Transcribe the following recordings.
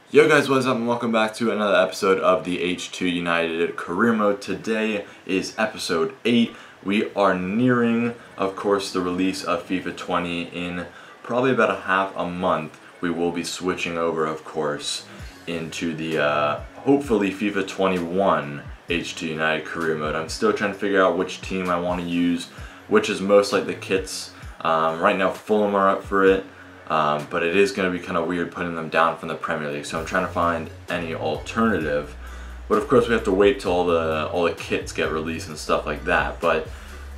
Yo guys, what's up and welcome back to another episode of the H2 United Career Mode. Today is episode 8. We are nearing, of course, the release of FIFA 20 in probably about half a month. We will be switching over, of course, into the hopefully FIFA 21 H2 United Career Mode. I'm still trying to figure out which team I want to use, which is most like the kits. Right now Fulham are up for it. But it is going to be kind of weird putting them down from the Premier League, so I'm trying to find any alternative. But of course we have to wait till all the kits get released and stuff like that. But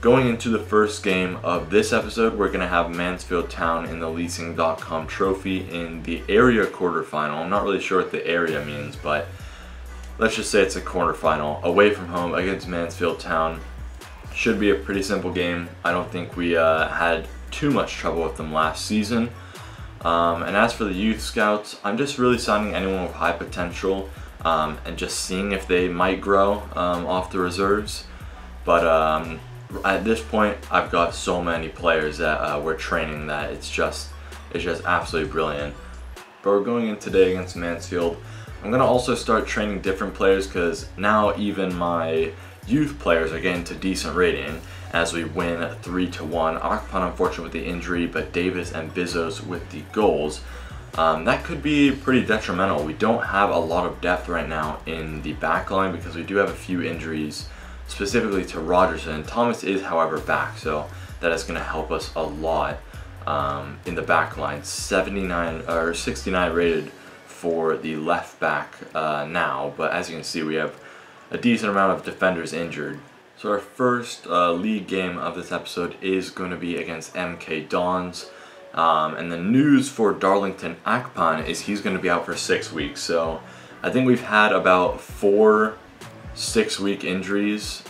going into the first game of this episode, we're going to have Mansfield Town in the Leasing.com Trophy in the area quarterfinal. I'm not really sure what the area means, but let's just say it's a quarterfinal away from home against Mansfield Town. Should be a pretty simple game. I don't think we had too much trouble with them last season. And as for the youth scouts, I'm just really signing anyone with high potential and just seeing if they might grow off the reserves. But at this point, I've got so many players that we're training that it's just absolutely brilliant. But we're going in today against Mansfield. I'm going to also start training different players because now even my youth players are getting to decent rating as we win 3-1. Akpan unfortunate with the injury, but Davis and Bizos with the goals. That could be pretty detrimental. We don't have a lot of depth right now in the back line because we do have a few injuries, specifically to Rogerson. Thomas is, however, back, so that is going to help us a lot in the back line. 69 or 69 rated for the left back now, but as you can see, we have a decent amount of defenders injured. So our first league game of this episode is going to be against MK Dons. And the news for Darlington Akpan is he's going to be out for 6 weeks. So I think we've had about 4 6-week injuries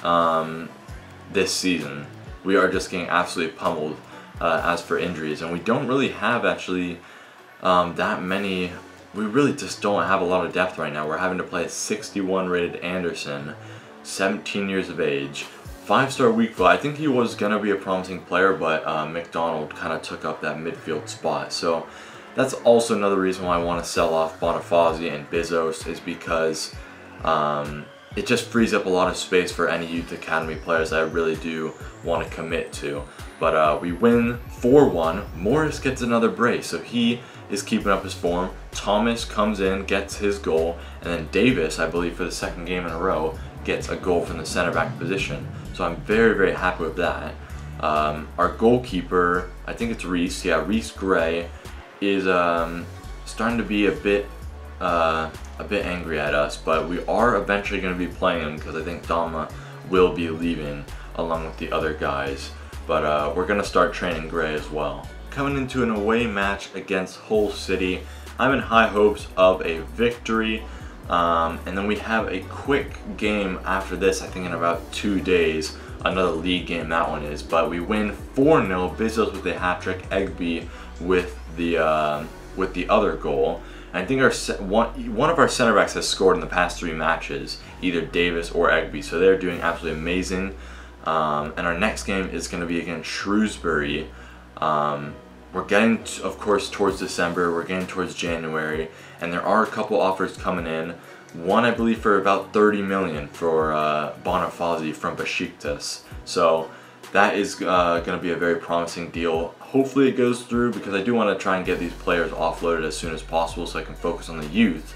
this season. We are just getting absolutely pummeled as for injuries. And we don't really have actually that many. We really just don't have a lot of depth right now. We're having to play a 61 rated Anderson, 17 years of age, 5-star weak foot. I think he was going to be a promising player, but McDonald kind of took up that midfield spot. So that's also another reason why I want to sell off Bonifazi and Bizos, is because it just frees up a lot of space for any youth academy players that I really do want to commit to. But we win 4-1. Morris gets another brace, so he is keeping up his form. Thomas comes in, gets his goal, and then Davis, I believe for the second game in a row, gets a goal from the center back position. So I'm very, very happy with that. Our goalkeeper, I think it's Reese. Yeah, Reese Gray is starting to be a bit angry at us, but we are eventually going to be playing him because I think Dama will be leaving along with the other guys. But we're going to start training Gray as well. Coming into an away match against Hull City, I'm in high hopes of a victory. And then we have a quick game after this, I think in about 2 days, another league game that one is. But we win 4-0, Bizos with a hat-trick, Egby with the other goal. And I think one of our center backs has scored in the past 3 matches, either Davis or Egby, so they're doing absolutely amazing. And our next game is going to be against Shrewsbury. We're getting, of course, towards December, we're getting towards January, and there are a couple offers coming in. One, I believe, for about 30 million for Bonifazi from Besiktas. So that is going to be a very promising deal. Hopefully it goes through because I do want to try and get these players offloaded as soon as possible so I can focus on the youth.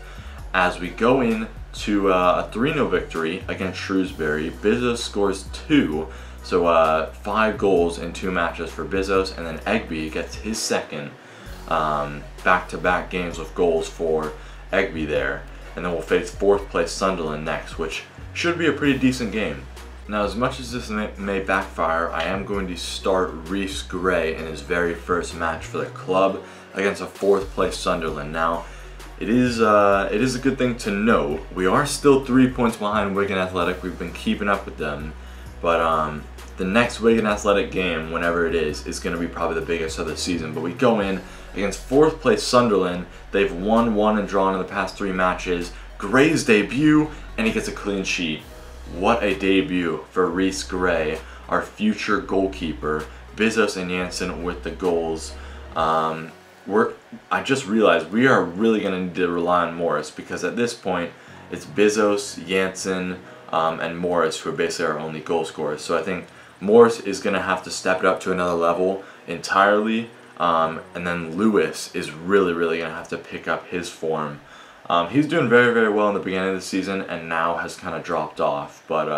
As we go in to a 3-0 victory against Shrewsbury, Bizos scores 2. So 5 goals in 2 matches for Bizos, and then Egby gets his second back-to-back games with goals for Egby there. And then we'll face 4th place Sunderland next, which should be a pretty decent game. Now, as much as this may backfire, I am going to start Reese Gray in his very first match for the club against a 4th place Sunderland. Now, it is a good thing to note, we are still 3 points behind Wigan Athletic. We've been keeping up with them, but the next Wigan Athletic game, whenever it is going to be probably the biggest of the season. But we go in against 4th place Sunderland. They've won 1 and drawn in the past 3 matches. Gray's debut, and he gets a clean sheet. What a debut for Reese Gray, our future goalkeeper. Bizos and Janssen with the goals. I just realized we are really going to need to rely on Morris, because at this point it's Bizos, Jansen, and Morris who are basically our only goal scorers. So I think Morris is going to have to step it up to another level entirely, and then Lewis is really going to have to pick up his form. He's doing very well in the beginning of the season and now has kind of dropped off, but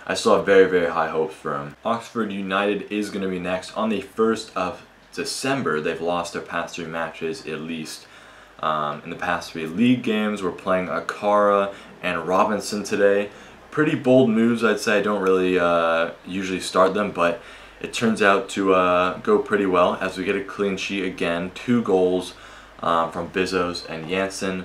I still have very high hopes for him. Oxford United is going to be next on the 1st of December. They've lost their past 3 matches at least. In the past 3 league games, we're playing Akara and Robinson today. Pretty bold moves, I'd say. I don't really usually start them, but it turns out to go pretty well as we get a clean sheet again. 2 goals from Bizos and Jansen,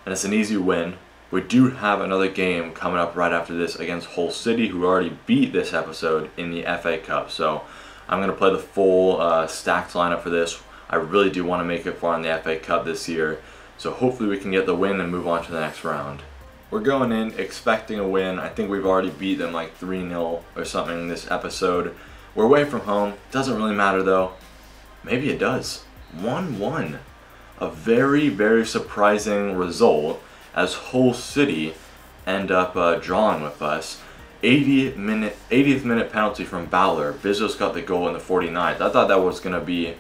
and it's an easy win. We do have another game coming up right after this against Hull City, who already beat this episode in the FA Cup. So I'm going to play the full stacked lineup for this. I really do want to make it far in the FA Cup this year, so hopefully we can get the win and move on to the next round. We're going in expecting a win. I think we've already beat them like 3-0 or something this episode. We're away from home. Doesn't really matter though. Maybe it does. 1-1. A very surprising result as Hull City end up drawing with us. 80th minute penalty from Bowler. Bizos got the goal in the 49th. I thought that was going to be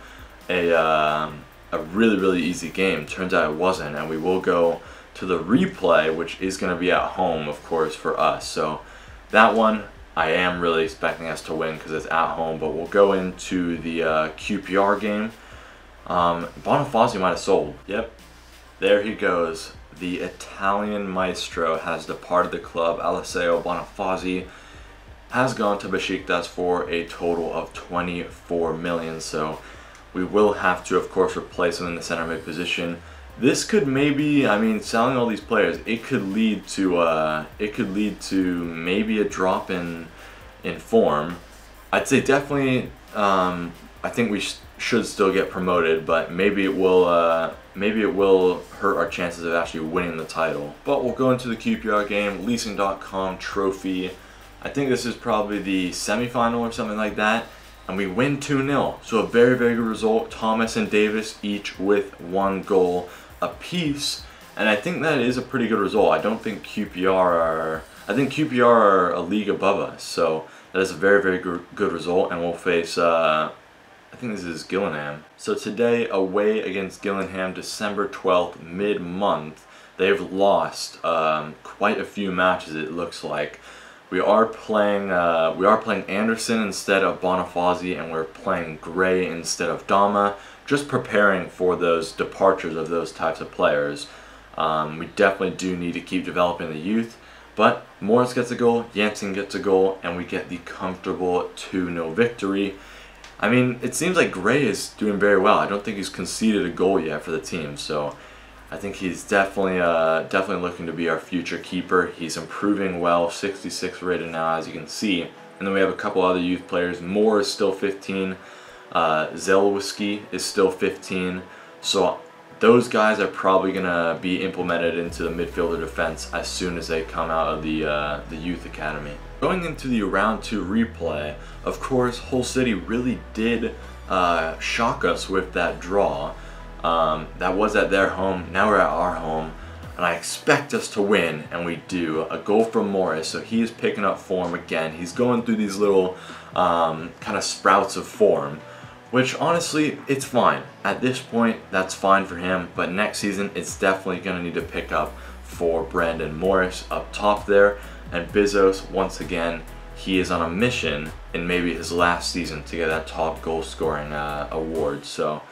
a really easy game. Turns out it wasn't, and we will go to the replay, which is going to be at home, of course, for us. So that one I am really expecting us to win because it's at home, but we'll go into the QPR game. Bonifazi might have sold. Yep, there he goes. The Italian maestro has departed the club. Alessio Bonifazi has gone to Besiktas for a total of 24 million. So we will have to, of course, replace him in the center mid position. This could maybe, I mean, selling all these players, it could lead to maybe a drop in form. I'd say definitely. I think we should still get promoted, but maybe it will hurt our chances of actually winning the title. But we'll go into the QPR game, Leasing.com trophy. I think this is probably the semi-final or something like that, and we win 2-0. So a very good result. Thomas and Davis each with 1 goal apiece, and I think that is a pretty good result. I don't think QPR are. I think QPR are a league above us, so that is a very good result, and we'll face. I think this is Gillingham. So today, away against Gillingham, December 12th, mid-month. They've lost quite a few matches, it looks like. We are playing Anderson instead of Bonifazi, and we're playing Gray instead of Dama. Just preparing for those departures of those types of players. We definitely do need to keep developing the youth. But Morris gets a goal, Jansen gets a goal, and we get the comfortable 2-0 victory. I mean, it seems like Gray is doing very well. I don't think he's conceded a goal yet for the team, so I think he's definitely looking to be our future keeper. He's improving well, 66 rated now, as you can see. And then we have a couple other youth players. Moore is still 15. Zelwiski is still 15. So those guys are probably going to be implemented into the midfielder defense as soon as they come out of the youth academy. Going into the round 2 replay, of course, Hull City really did shock us with that draw. That was at their home, now we're at our home, and I expect us to win, and we do. A goal from Morris, so he is picking up form again. He's going through these little kind of sprouts of form, which honestly, it's fine. At this point, that's fine for him, but next season, it's definitely going to need to pick up for Brandon Morris up top there. And Bizos, once again, he is on a mission in maybe his last season to get that top goal scoring award. So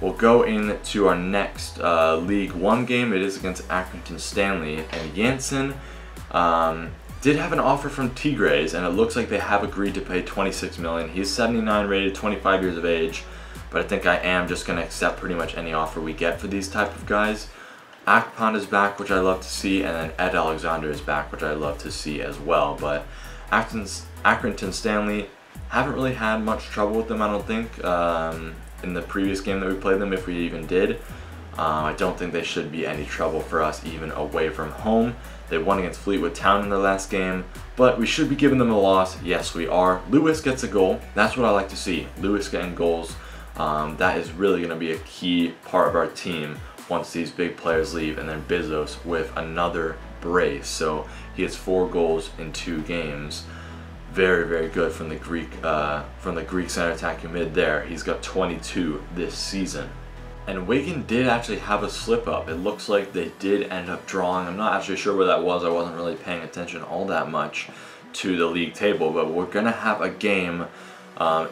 we'll go into our next League One game. It is against Accrington Stanley, and Jansen did have an offer from Tigres, and it looks like they have agreed to pay 26 million. He's 79 rated, 25 years of age, but I think I am just going to accept pretty much any offer we get for these type of guys. Akpan is back, which I love to see, and then Ed Alexander is back, which I love to see as well. But Accrington Stanley, haven't really had much trouble with them, I don't think, in the previous game that we played them, if we even did. I don't think they should be any trouble for us, even away from home. They won against Fleetwood Town in their last game, but we should be giving them a loss. Yes, we are. Lewis gets a goal. That's what I like to see. Lewis getting goals That is really going to be a key part of our team once these big players leave. And then Bizos with another brace, so he has 4 goals in 2 games. Very, very good from the Greek center attacking mid there. He's got 22 this season. And Wigan did actually have a slip up. It looks like they did end up drawing. I'm not actually sure where that was. I wasn't really paying attention all that much to the league table, but we're gonna have a game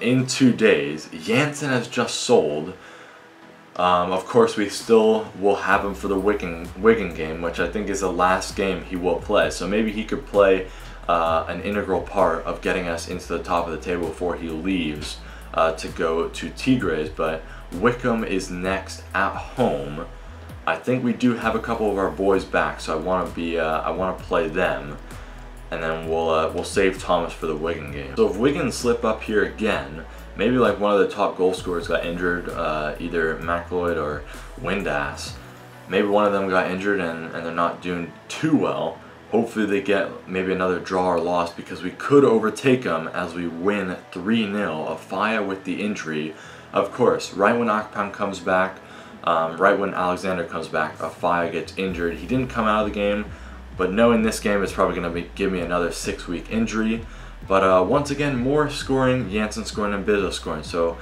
in 2 days. Janssen has just sold. Of course, we still will have him for the Wigan game, which I think is the last game he will play. So maybe he could play an integral part of getting us into the top of the table before he leaves to go to Tigres. But Wickham is next at home. I think we do have a couple of our boys back, so I want to play them, and then we'll save Thomas for the Wigan game. So if Wigan slip up here again, maybe like one of the top goal scorers got injured, either McLeod or Windass. Maybe one of them got injured and they're not doing too well. Hopefully they get maybe another draw or loss, because we could overtake them as we win 3-0. Afaya with the injury. Of course, right when Akpan comes back, right when Alexander comes back, Afaya gets injured. He didn't come out of the game, but knowing this game is probably going to give me another 6-week injury. But once again, more scoring, Janssen scoring and Bizos scoring. So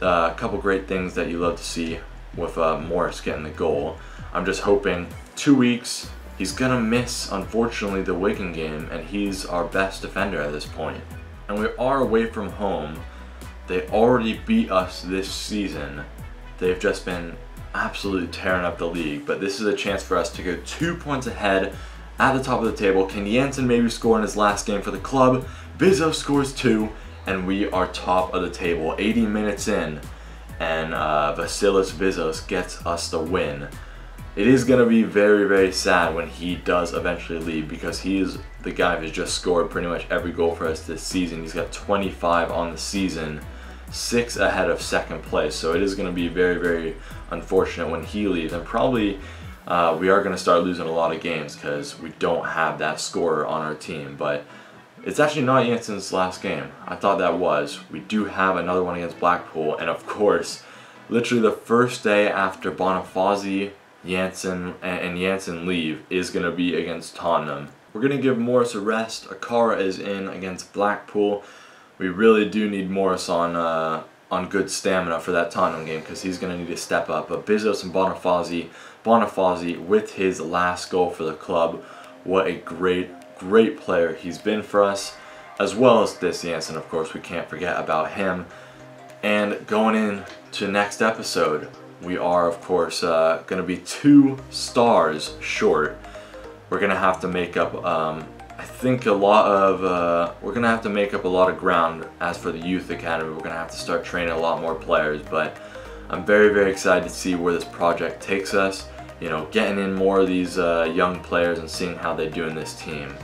a couple great things that you love to see with Morris getting the goal. I'm just hoping 2 weeks. He's going to miss, unfortunately, the Wigan game, and he's our best defender at this point. And we are away from home. They already beat us this season. They've just been absolutely tearing up the league. But this is a chance for us to go 2 points ahead at the top of the table. Can Janssen maybe score in his last game for the club? Bizos scores 2, and we are top of the table. 80 minutes in, and Vasilis Bizos gets us the win. It is going to be very, very sad when he does eventually leave, because he is the guy who's just scored pretty much every goal for us this season. He's got 25 on the season, 6 ahead of second place. So it is going to be very, very unfortunate when he leaves. And probably we are going to start losing a lot of games because we don't have that scorer on our team. But it's actually not Janssen's last game. I thought that was. We do have another one against Blackpool. And of course, literally the first day after Bonifazi, Janssen and Janssen leave is going to be against Tottenham. We're going to give Morris a rest. Akara is in against Blackpool. We really do need Morris on good stamina for that Tottenham game, because he's going to need to step up. But Bizos and Bonifazi with his last goal for the club. What a great player he's been for us, as well as this Janssen, of course. We can't forget about him. And going into next episode, we are, of course, going to be 2 stars short. We're going to have to make up, I think, we're going to have to make up a lot of ground. As for the youth academy, we're going to have to start training a lot more players. But I'm very, very excited to see where this project takes us. You know, getting in more of these young players and seeing how they do in this team.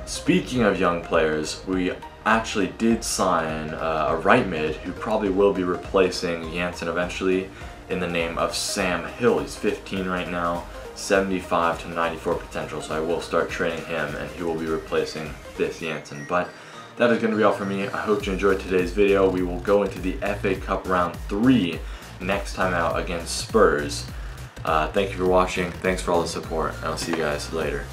Speaking of young players, we actually did sign a right mid who probably will be replacing Janssen eventually, in the name of Sam Hill. He's 15 right now, 75 to 94 potential, so I will start training him, and he will be replacing this Janssen. But that is going to be all for me. I hope you enjoyed today's video. We will go into the FA Cup round 3 next time out against Spurs. Thank you for watching. Thanks for all the support, and I'll see you guys later.